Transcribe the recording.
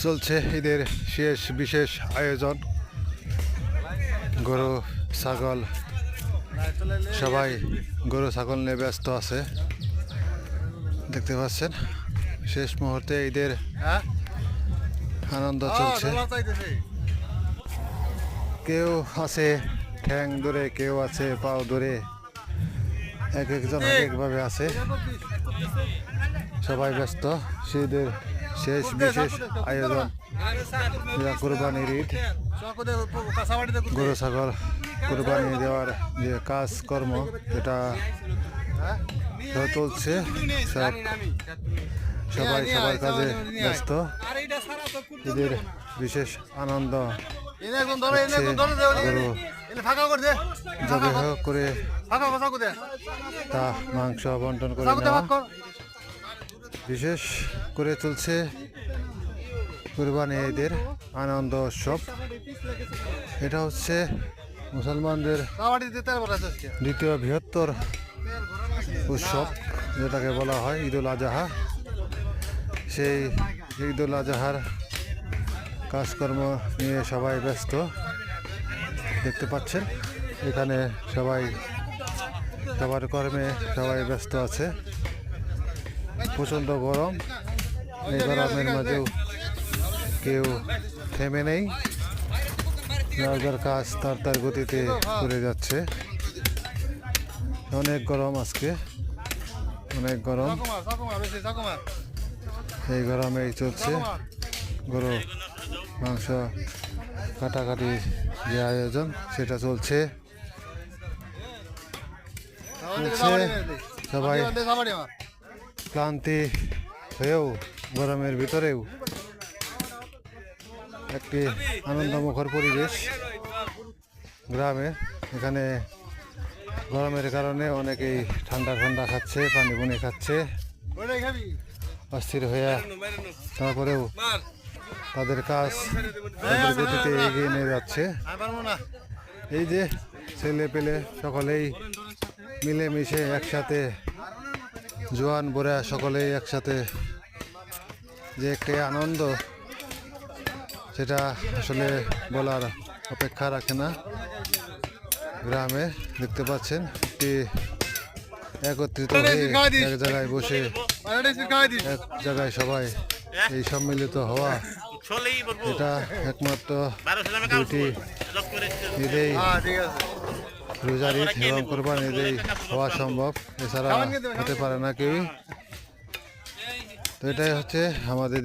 চলছে ঈদের শেষ বিশেষ আয়োজন। গরু ছাগল সবাই গরু ছাগল নিয়ে ব্যস্ত আছে, দেখতে পাচ্ছেন। শেষ মুহূর্তে ঈদের আনন্দ চলছে। কেউ আছে ঠ্যাং ধরে, কেউ আছে পাও ধরে, এক একজন এক একভাবে আছে। সবাই ব্যস্ত। ঈদের শেষ বিশেষ আয়োজন, কুরবানির ঈদ। গরু ছাগল কুরবানি দেওয়ার যে কাজকর্ম এটা চলছে। সবাই সবার কাজে ব্যস্ত। ঈদের বিশেষ আনন্দ গরু জবাই করে তা মাংস বন্টন করে নেওয়া বিশেষ করে চলছে কুরবানি ঈদের আনন্দ উৎসব। এটা হচ্ছে মুসলমানদের দ্বিতীয় বৃহত্তর উৎসব, যেটাকে বলা হয় ঈদুল আজহা। সেই ঈদুল আজহার কাজকর্ম নিয়ে সবাই ব্যস্ত, দেখতে পাচ্ছেন। এখানে সবাই সবার কর্মে সবাই ব্যস্ত আছে। প্রচণ্ড গরম, এই গরমের মাঝেও কেউ থেমে নেই, যার কাজ তার তার গতিতে করে যাচ্ছে। অনেক গরম আজকে, অনেক গরম। এই গরমেই চলছে গরু মাংস কাটাকাটি যে আয়োজন সেটা চলছে। সবাই ক্লান্তি হয়েও গরমের ভিতরেও একটি আনন্দমুখর পরিবেশ গ্রামে। এখানে গরমের কারণে অনেকেই ঠান্ডা ঠান্ডা খাচ্ছে, পানি পানি খাচ্ছে অস্থির হয়ে। তারপরেও তাদের কাজ তাদের গতিতে এগিয়ে নিয়ে যাচ্ছে। এই যে ছেলে পেলে সকলেই মিলেমিশে একসাথে, জোয়ান বুড়া সকলেই একসাথে যে একটি আনন্দ, সেটা আসলে বলার অপেক্ষা রাখে না। গ্রামে দেখতে পাচ্ছেন একটি একত্রিত হয়ে এক জায়গায় বসে, এক জায়গায় সবাই এই সম্মিলিত হওয়া, এটা একমাত্র দুটি ঈদেই, রোজার ঈদ এবং কোরবানি ঈদেই হওয়া সম্ভব, এছাড়া হতে পারে না কেউই। তো এটাই হচ্ছে আমাদের